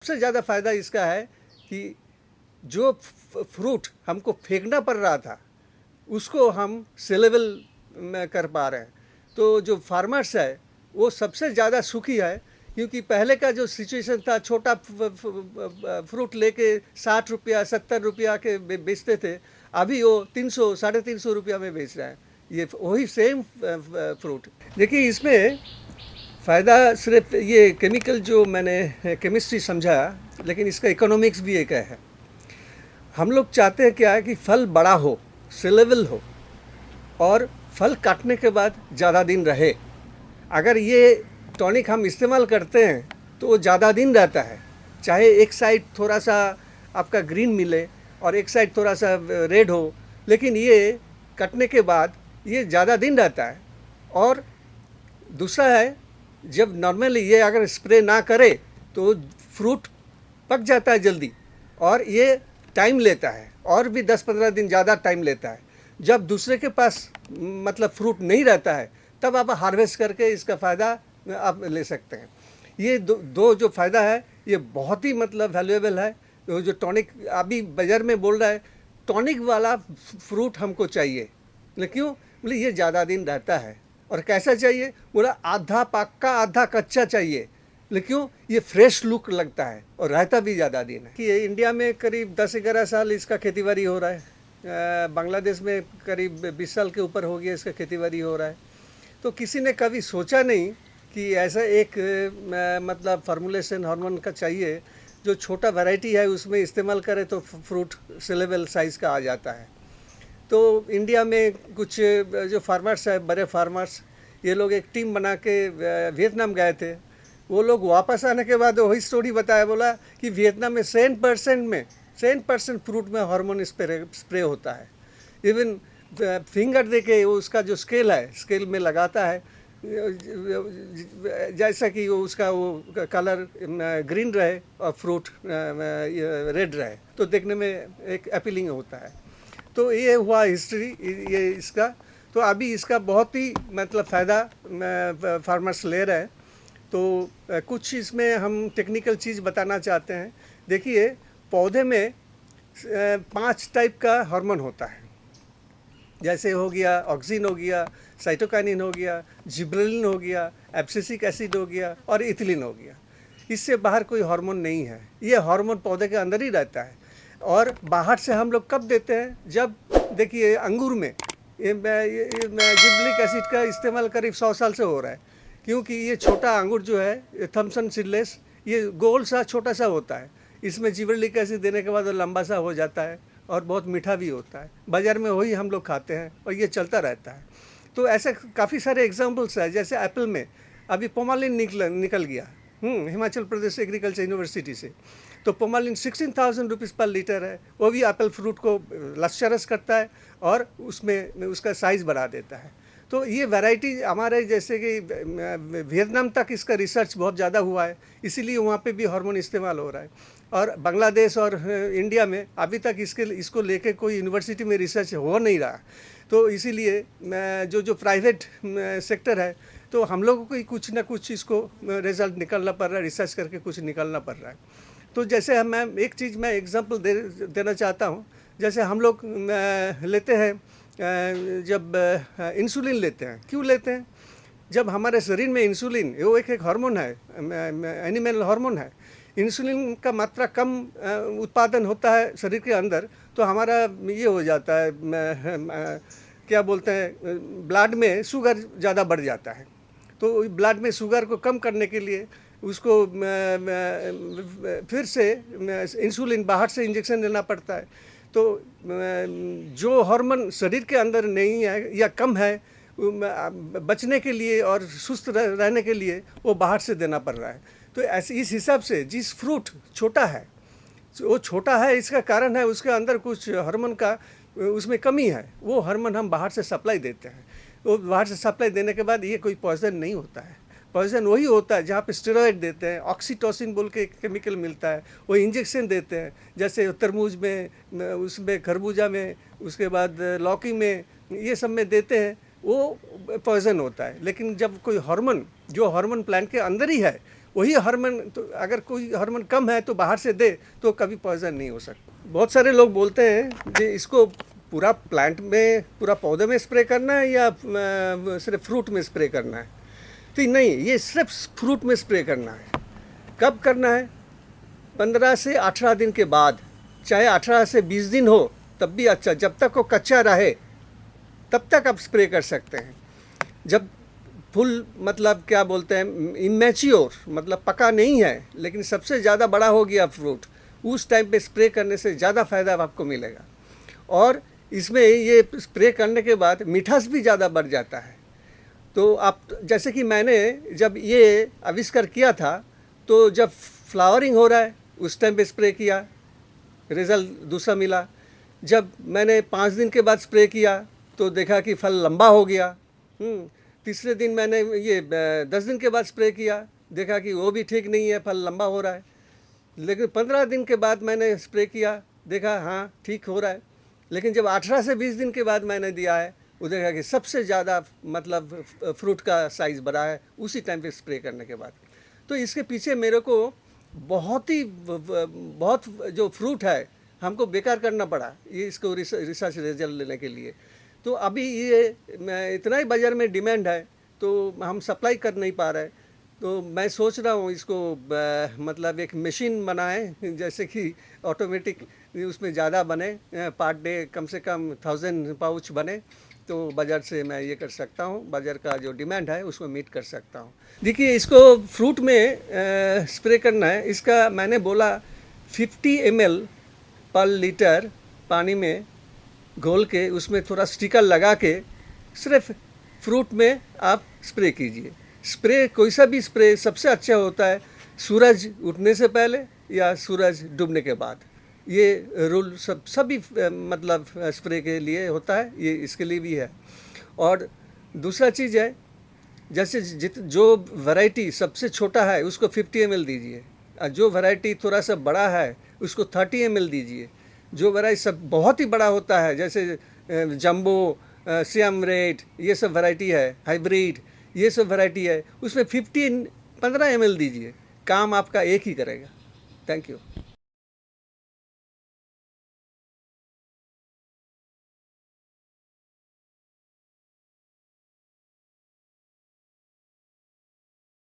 सबसे ज़्यादा फ़ायदा इसका है कि जो फ्रूट हमको फेंकना पड़ रहा था उसको हम सेलेबल में कर पा रहे हैं। तो जो फार्मर्स है वो सबसे ज़्यादा सुखी है, क्योंकि पहले का जो सिचुएशन था, छोटा फ्रूट लेके 60 रुपया 70 रुपया के बेचते थे, अभी वो 300 350 रुपया में बेच रहे हैं। ये वही सेम फ्रूट। देखिए इसमें फ़ायदा सिर्फ ये केमिकल जो मैंने केमिस्ट्री समझा, लेकिन इसका इकोनॉमिक्स भी एक है। हम लोग चाहते हैं क्या है कि फल बड़ा हो, सेलेबल हो और फल काटने के बाद ज़्यादा दिन रहे। अगर ये टॉनिक हम इस्तेमाल करते हैं तो वो ज़्यादा दिन रहता है, चाहे एक साइड थोड़ा सा आपका ग्रीन मिले और एक साइड थोड़ा सा रेड हो, लेकिन ये कटने के बाद ये ज़्यादा दिन रहता है। और दूसरा है, जब नॉर्मली ये अगर स्प्रे ना करे तो फ्रूट पक जाता है जल्दी, और ये टाइम लेता है और भी 10-15 दिन ज़्यादा टाइम लेता है। जब दूसरे के पास मतलब फ्रूट नहीं रहता है तब आप हार्वेस्ट करके इसका फ़ायदा आप ले सकते हैं। ये दो जो फ़ायदा है ये बहुत ही मतलब वैल्यूएबल है। जो टॉनिक अभी बाज़ार में बोल रहा है टॉनिक वाला फ्रूट हमको चाहिए, लेकिन क्यों बोले ये ज़्यादा दिन रहता है। और कैसा चाहिए बोला आधा पक्का आधा कच्चा चाहिए, लेकिन क्यों ये फ्रेश लुक लगता है और रहता भी ज़्यादा दिन है। कि इंडिया में करीब 10-11 साल इसका खेतीबाड़ी हो रहा है, बांग्लादेश में करीब 20 साल के ऊपर हो गया इसका खेतीबाड़ी हो रहा है। तो किसी ने कभी सोचा नहीं कि ऐसा एक मतलब फार्मूलेशन हार्मोन का चाहिए जो छोटा वैरायटी है उसमें इस्तेमाल करे तो फ्रूट सेलेबल साइज़ का आ जाता है। तो इंडिया में कुछ जो फार्मर्स है, बड़े फार्मर्स, ये लोग एक टीम बना के वियतनाम गए थे। वो लोग वापस आने के बाद वही स्टोरी बताया, बोला कि वियतनाम में 100% फ्रूट में हार्मोन स्प्रे होता है। इवन फिंगर दे के उसका जो स्केल है, स्केल में लगाता है, जैसा कि उसका वो कलर ग्रीन रहे और फ्रूट रेड रहे, तो देखने में एक अपीलिंग होता है। तो ये हुआ हिस्ट्री ये इसका। तो अभी इसका बहुत ही मतलब फ़ायदा फार्मर्स ले रहे हैं। तो कुछ इसमें हम टेक्निकल चीज़ बताना चाहते हैं। देखिए पौधे में 5 टाइप का हार्मोन होता है, जैसे हो गया ऑक्सिन हो गया, साइटोकाइनिन हो गया, जिबरेलिन हो गया, एब्सिसिक एसिड हो गया और इथिलीन हो गया। इससे बाहर कोई हार्मोन नहीं है, ये हार्मोन पौधे के अंदर ही रहता है। और बाहर से हम लोग कब देते हैं, जब देखिए अंगूर में जिबरेलिक एसिड का इस्तेमाल करीब 100 साल से हो रहा है, क्योंकि ये छोटा अंगूर जो है थॉमसन सीडलेस, ये गोल सा छोटा सा होता है। इसमें जिबरेलिक एसिड देने के बाद वो लंबा सा हो जाता है और बहुत मीठा भी होता है। बाज़ार में वही हम लोग खाते हैं और ये चलता रहता है। तो ऐसे काफ़ी सारे एग्जांपल्स हैं, जैसे एप्पल में अभी पोमालिन निकल गया हिमाचल प्रदेश एग्रीकल्चर यूनिवर्सिटी से। तो पोमालिन 16,000 रुपीज़ पर लीटर है। वो भी एप्पल फ्रूट को लश्चरस करता है और उसमें उसका साइज़ बढ़ा देता है। तो ये वैरायटी हमारे जैसे कि वियतनाम तक इसका रिसर्च बहुत ज़्यादा हुआ है, इसीलिए वहाँ पे भी हार्मोन इस्तेमाल हो रहा है। और बांग्लादेश और इंडिया में अभी तक इसको लेके कोई यूनिवर्सिटी में रिसर्च हो नहीं रहा। तो इसीलिए जो प्राइवेट सेक्टर है, तो हम लोगों को ही कुछ ना कुछ इसको रिजल्ट निकालना पड़ रहा है, रिसर्च करके कुछ निकालना पड़ रहा है। तो जैसे मैं एक चीज़ मैं एग्जांपल देना चाहता हूँ। जैसे हम लोग लेते हैं जब इंसुलिन लेते हैं, क्यों लेते हैं? जब हमारे शरीर में इंसुलिन वो एक हार्मोन है, एनिमल हार्मोन है। इंसुलिन का मात्रा कम उत्पादन होता है शरीर के अंदर, तो हमारा ये हो जाता है क्या बोलते हैं, ब्लड में शुगर ज़्यादा बढ़ जाता है। तो ब्लड में शुगर को कम करने के लिए उसको फिर से इंसुलिन बाहर से इंजेक्शन लेना पड़ता है। तो जो हार्मोन शरीर के अंदर नहीं है या कम है, बचने के लिए और सुस्त रहने के लिए वो बाहर से देना पड़ रहा है। तो ऐसे इस हिसाब से जिस फ्रूट छोटा है, वो छोटा है इसका कारण है उसके अंदर कुछ हार्मोन का उसमें कमी है, वो हार्मोन हम बाहर से सप्लाई देते हैं। वो बाहर से सप्लाई देने के बाद ये कोई पॉइजन नहीं होता है। पॉइजन वही होता है जहाँ पे स्टेरॉइड देते हैं, ऑक्सीटोसिन बोल के केमिकल मिलता है, वो इंजेक्शन देते हैं, जैसे तरबूज में, उसमें खरबूजा में, उसके बाद लौकी में, ये सब में देते हैं, वो पॉइजन होता है। लेकिन जब कोई हार्मोन जो हार्मोन प्लांट के अंदर ही है वही हार्मोन, तो अगर कोई हार्मोन कम है तो बाहर से दे तो कभी पॉइजन नहीं हो सकता। बहुत सारे लोग बोलते हैं कि इसको पूरा प्लांट में, पूरा पौधे में स्प्रे करना है या सिर्फ फ्रूट में स्प्रे करना है। तो नहीं, ये सिर्फ फ्रूट में स्प्रे करना है। कब करना है? 15 से 18 दिन के बाद, चाहे 18 से 20 दिन हो तब भी अच्छा। जब तक वो कच्चा रहे तब तक आप स्प्रे कर सकते हैं। जब फुल, मतलब क्या बोलते हैं, इमेच्योर, मतलब पका नहीं है लेकिन सबसे ज़्यादा बड़ा हो गया फ्रूट, उस टाइम पे स्प्रे करने से ज़्यादा फ़ायदा आपको मिलेगा। और इसमें ये स्प्रे करने के बाद मिठास भी ज़्यादा बढ़ जाता है। तो आप, जैसे कि मैंने जब ये आविष्कार किया था तो जब फ्लावरिंग हो रहा है उस टाइम पे स्प्रे किया, रिज़ल्ट दूसरा मिला। जब मैंने 5 दिन के बाद स्प्रे किया तो देखा कि फल लंबा हो गया। तीसरे दिन मैंने ये 10 दिन के बाद स्प्रे किया, देखा कि वो भी ठीक नहीं है, फल लंबा हो रहा है। लेकिन 15 दिन के बाद मैंने स्प्रे किया, देखा हाँ ठीक हो रहा है। लेकिन जब 18 से 20 दिन के बाद मैंने दिया है, वो देखा कि सबसे ज़्यादा मतलब फ्रूट का साइज़ बढ़ा है उसी टाइम पे स्प्रे करने के बाद। तो इसके पीछे मेरे को बहुत जो फ्रूट है हमको बेकार करना पड़ा ये, इसको रिसर्च रिजल्ट लेने के लिए। तो अभी ये इतना ही बाज़ार में डिमांड है तो हम सप्लाई कर नहीं पा रहे। तो मैं सोच रहा हूँ इसको मतलब एक मशीन बनाएं, जैसे कि ऑटोमेटिक, उसमें ज़्यादा बने, पर डे कम से कम 1000 पाउच बने, तो बाज़ार से मैं ये कर सकता हूँ, बाज़ार का जो डिमांड है उसको मीट कर सकता हूँ। देखिए, इसको फ्रूट में स्प्रे करना है। इसका मैंने बोला 50 ml पर लीटर पानी में घोल के उसमें थोड़ा स्टिकर लगा के सिर्फ फ्रूट में आप स्प्रे कीजिए। स्प्रे कोई सा भी स्प्रे सबसे अच्छा होता है सूरज उठने से पहले या सूरज डूबने के बाद। ये रूल सभी मतलब स्प्रे के लिए होता है, ये इसके लिए भी है। और दूसरा चीज़ है, जैसे जो वैरायटी सबसे छोटा है उसको 50 ml दीजिए, और जो वैरायटी थोड़ा सा बड़ा है उसको 30 ml दीजिए। जो वैरायटी सब बहुत ही बड़ा होता है, जैसे जंबो, सियाम रेड, ये सब वैरायटी है, हाइब्रिड, ये सब वैरायटी है, उसमें 15 ml दीजिए। काम आपका एक ही करेगा। Thank you.